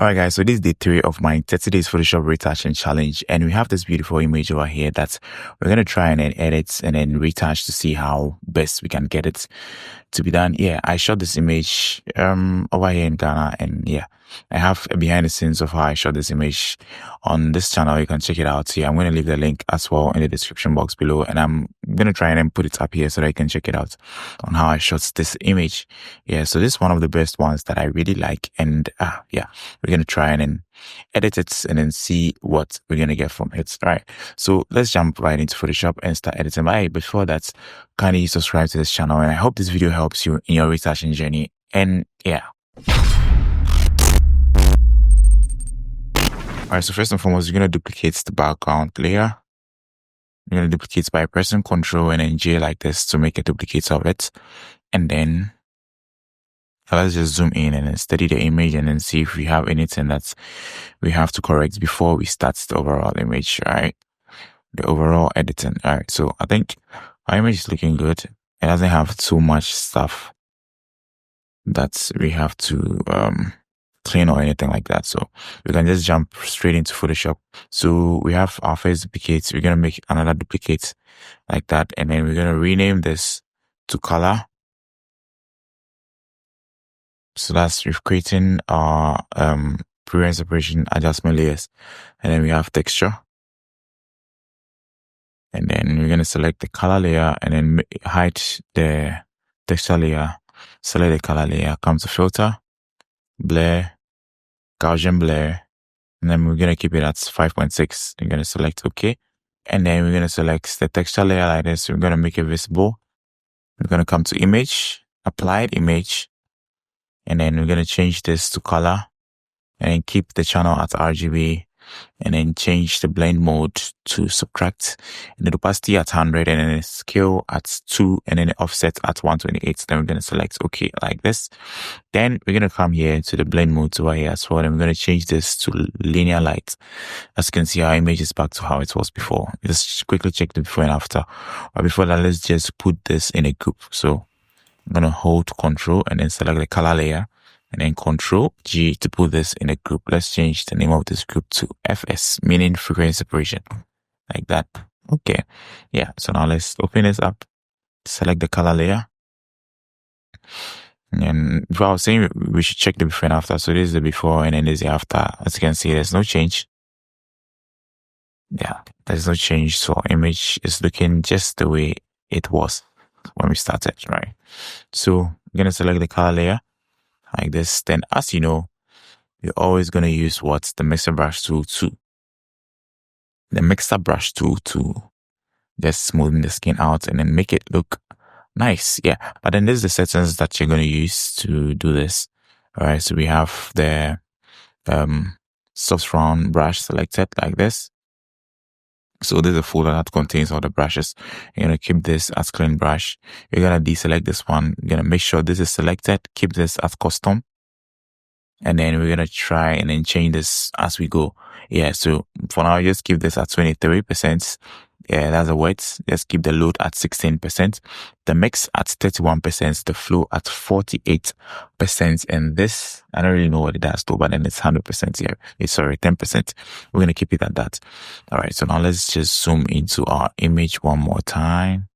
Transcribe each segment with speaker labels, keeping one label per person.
Speaker 1: All right, guys, so this is day 3 of my 30 days Photoshop retouching challenge, and we have this beautiful image over here that we're going to try and then edit and then retouch to see how best we can get it to be done. Yeah, I shot this image over here in Ghana, and yeah, I have a behind the scenes of how I shot this image on this channel. You can check it out here. I'm going to leave the link as well in the description box below, and I'm going to try and then put it up here so that you can check it out on how I shot this image. Yeah, so this is one of the best ones that I really like, and yeah, we're going to try and then edit it and then see what we're going to get from it. All right, so let's jump right into Photoshop and start editing. But hey, before that, kindly subscribe to this channel, and I hope this video helps you in your retouching journey. And yeah. All right, so first and foremost, you're going to duplicate the background layer. You're going to duplicate by pressing Ctrl and then J like this to make a duplicate of it. And then let's just zoom in and then study the image and then see if we have anything that we have to correct before we start the overall image, all right? The overall editing. All right, so I think our image is looking good. It doesn't have too much stuff that we have to clean or anything like that, so we can just jump straight into Photoshop. So we have our first duplicate. We're gonna make another duplicate like that, and then we're gonna rename this to color. So that's we're creating our pre-render separation adjustment layers, and then we have texture, and then we're gonna select the color layer and then hide the texture layer, select the color layer, come to filter, blur, Gaussian blur, and then we're going to keep it at 5.6. We're going to select OK, and then we're going to select the texture layer like this. We're going to make it visible. We're going to come to image, applied image, and then we're going to change this to color, and then keep the channel at RGB, and then change the blend mode to subtract, and the opacity at 100, and then the scale at 2, and then the offset at 128. Then we're going to select OK like this. Then we're going to come here to the blend mode over here as well, and we're going to change this to linear light. As you can see, our image is back to how it was before. Just quickly check the before and after. But before that, let's just put this in a group. So I'm going to hold Ctrl and then select the color layer, and then Ctrl G to put this in a group. Let's change the name of this group to FS, meaning frequency separation, like that. Okay, yeah, so now let's open this up, select the color layer, and before I was saying we should check the before and after. So this is the before and then this is the after. As you can see, there's no change. Yeah, there's no change, so our image is looking just the way it was when we started, right? So I'm gonna select the color layer like this. Then, as you know, you're always going to use what? The mixer brush tool to just smoothen the skin out and then make it look nice. Yeah, but then there's the settings that you're going to use to do this. All right, so we have the soft round brush selected like this. So there's a folder that contains all the brushes. You're going to keep this as clean brush. You're going to deselect this one. You're going to make sure this is selected. Keep this as custom. And then we're going to try and then change this as we go. Yeah, so for now, just keep this at 23%. Yeah, that's a wet. Just keep the load at 16%. The mix at 31%. The flow at 48%. And this, I don't really know what it does though, but then it's 100% here. It's 10%. We're going to keep it at that. All right, so now let's just zoom into our image one more time.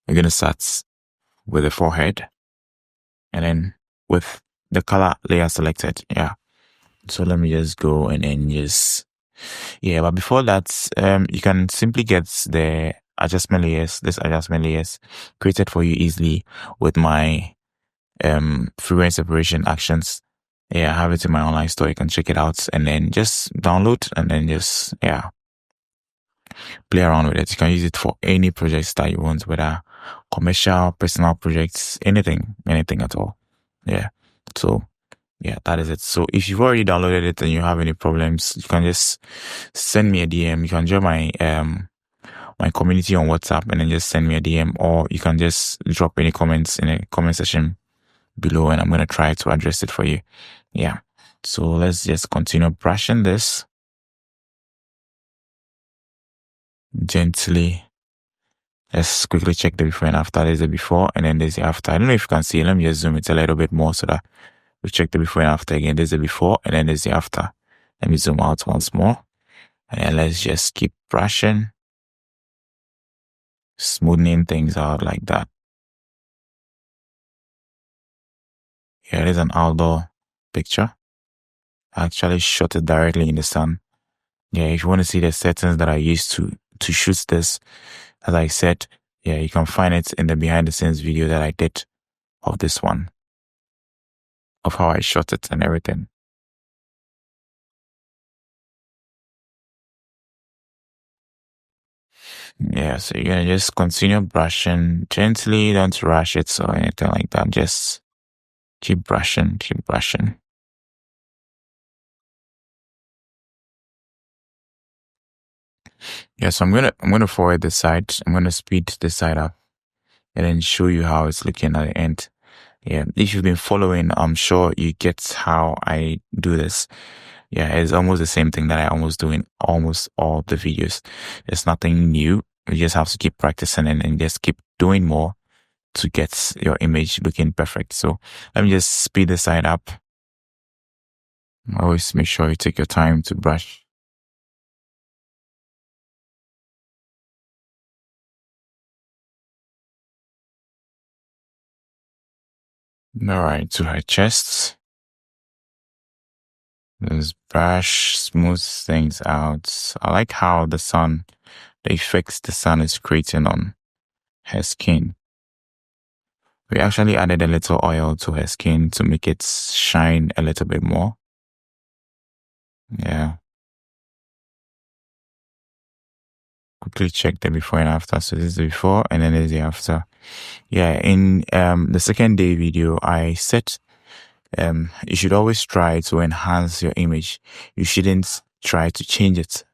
Speaker 1: We're going to start with the forehead and then with the color layer selected. Yeah. So let me just go and then just, yeah, but before that, you can simply get the adjustment layers, this adjustment layers created for you easily with my frequency separation actions. Yeah, I have it in my online store. You can check it out and then just download and then just, yeah, play around with it. You can use it for any projects that you want, whether commercial, personal projects, anything at all. Yeah. So yeah, that is it. So if you've already downloaded it and you have any problems, you can just send me a DM. You can join my my community on WhatsApp and then just send me a DM, or you can just drop any comments in the comment section below and I'm going to try to address it for you. Yeah. So let's just continue brushing this gently. Let's quickly check the before and after. There's the before and then there's the after. I don't know if you can see. Let me just zoom it a little bit more so that We check the before and after again. There's the before and then there's the after. Let me zoom out once more. And then let's just keep brushing, smoothing things out like that. Here is an outdoor picture. I actually shot it directly in the sun. Yeah, if you want to see the settings that I used to shoot this, as I said, yeah, you can find it in the behind the scenes video that I did of this one, of how I shot it and everything. Yeah, so you're gonna just continue brushing gently, don't rush it or anything like that. Just keep brushing, keep brushing. Yeah, so I'm gonna forward this side. I'm gonna speed this side up and then show you how it's looking at the end. Yeah, if you've been following, I'm sure you get how I do this. Yeah, it's almost the same thing that I almost do in almost all the videos. It's nothing new. You just have to keep practicing and just keep doing more to get your image looking perfect. So let me just speed the side up. Always make sure you take your time to brush. All right, to her chest. Just brush, smooth things out. I like how the effects the sun is creating on her skin. We actually added a little oil to her skin to make it shine a little bit more. Yeah. Quickly check the before and after. So this is the before and then there's the after. Yeah, in the second day video, I said you should always try to enhance your image. You shouldn't try to change it.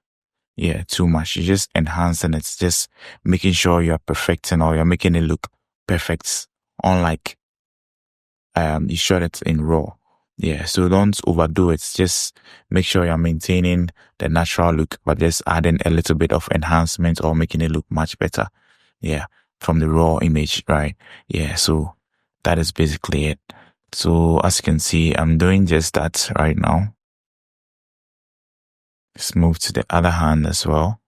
Speaker 1: Yeah, too much. You're just enhancing it, just making sure you're perfecting or you're making it look perfect. Unlike you shot it in raw. Yeah, so don't overdo it. Just make sure you're maintaining the natural look, but just adding a little bit of enhancement or making it look much better. Yeah, from the raw image, right? Yeah, so that is basically it. So as you can see, I'm doing just that right now. Let's move to the other hand as well.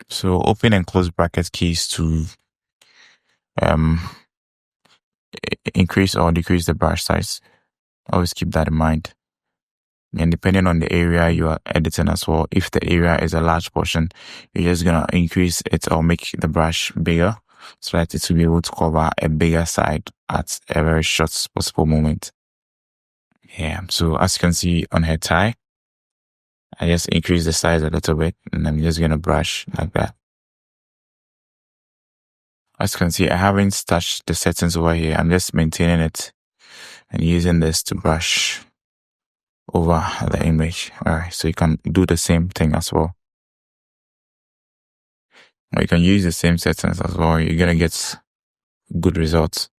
Speaker 1: So open and close bracket keys to um increase or decrease the brush size. Always keep that in mind. And depending on the area you are editing as well, if the area is a large portion, you're just gonna increase it or make the brush bigger so that it will be able to cover a bigger side at a very short possible moment. Yeah, so as you can see on her tie, I just increase the size a little bit and I'm just gonna brush like that. As you can see, I haven't touched the settings over here. I'm just maintaining it and using this to brush over the image. Alright, so you can do the same thing as well. Or you can use the same settings as well. You're gonna get good results.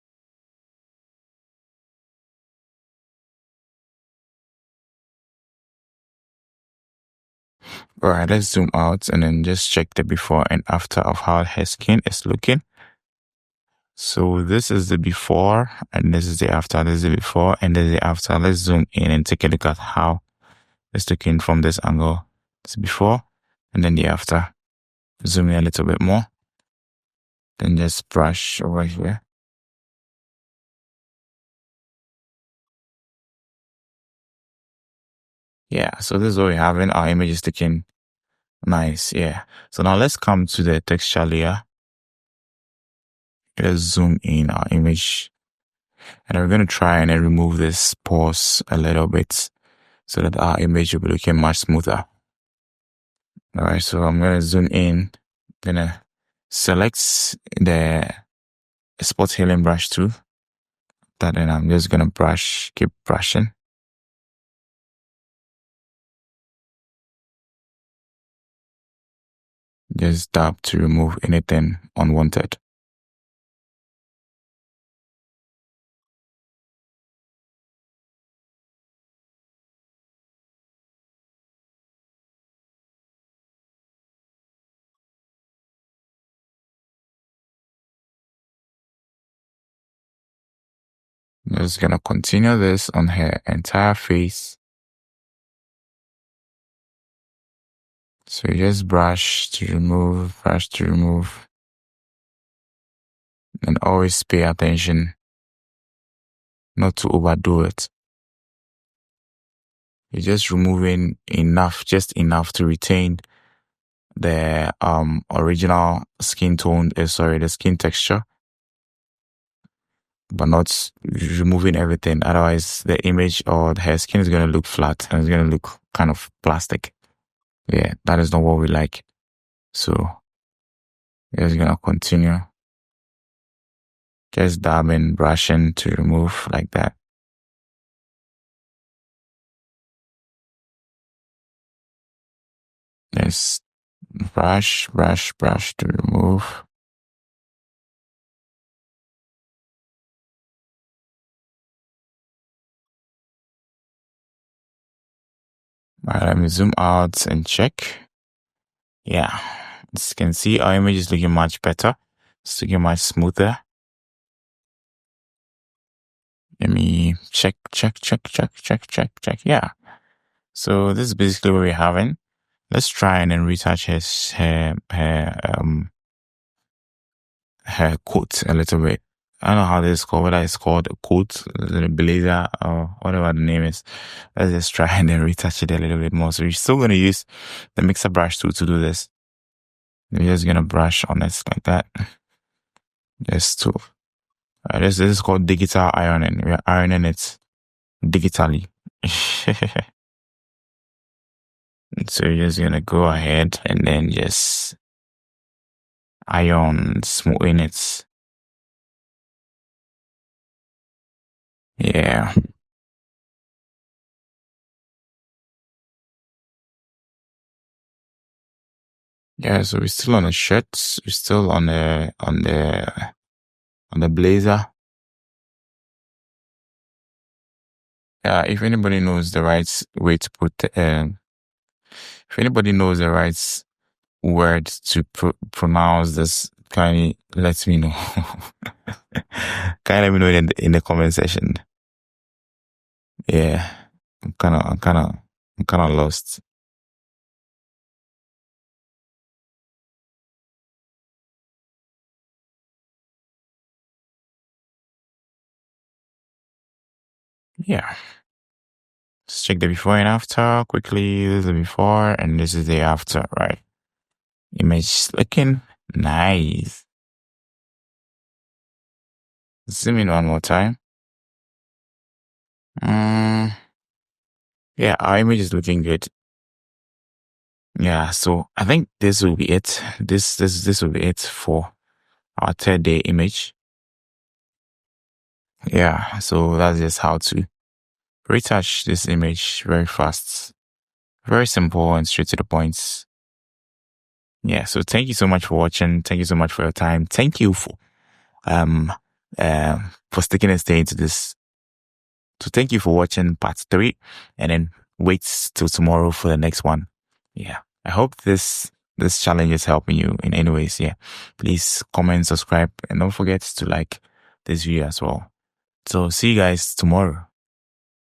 Speaker 1: Alright, let's zoom out and then just check the before and after of how her skin is looking. So this is the before and this is the after. This is the before and this is the after. Let's zoom in and take a look at how it's looking from this angle. It's before and then the after. Zoom in a little bit more. Then just brush over here. Yeah, so this is what we're having. Our image is looking nice. Yeah. So now let's come to the texture layer. Let's zoom in our image. And we're going to try and then remove this pause a little bit so that our image will be looking much smoother. All right, so I'm going to zoom in. I'm going to select the spot healing brush tool. Then I'm just going to brush, keep brushing. Just tap to remove anything unwanted. just gonna continue this on her entire face. So you just brush to remove, and always pay attention not to overdo it. You're just removing enough, just enough to retain the original skin tone, the skin texture, but not removing everything. Otherwise, the image or the hair skin is going to look flat and it's going to look kind of plastic. Yeah, that is not what we like. So, we're just going to continue. Just dabbing, brushing to remove like that. Just brush to remove. Alright, let me zoom out and check. Yeah, as you can see, our image is looking much better. It's looking much smoother. Let me check. Yeah. So this is basically what we're having. Let's try and then retouch her coat a little bit. I don't know how this is called, whether it's called a coat, a blazer, or whatever the name is. Let's just try and then retouch it a little bit more. So we're still going to use the mixer brush tool to do this. We're just going to brush on it like that. Just to, this is called digital ironing. We're ironing it digitally. So you're just going to go ahead and then just iron, smoothing it. Yeah. Yeah, so we're still on the shirts. We're still on the blazer. Yeah, if anybody knows the right way to put if anybody knows the right word to pronounce this, kindly let me know. Kindly let me know in the comment section. Yeah, I'm kind of lost. Yeah. Let's check the before and after quickly. This is the before and this is the after, right? Image looking nice. Zoom in one more time. Yeah, our image is looking good. Yeah, so I think this will be it. This will be it for our third day image. Yeah, so that's just how to retouch this image very fast. Very simple and straight to the points. Yeah, so thank you so much for watching. Thank you so much for your time. Thank you for sticking and staying to this. So thank you for watching part 3 and then wait till tomorrow for the next one. Yeah. I hope this challenge is helping you in any ways. Yeah. Please comment, subscribe, and don't forget to like this video as well. So see you guys tomorrow.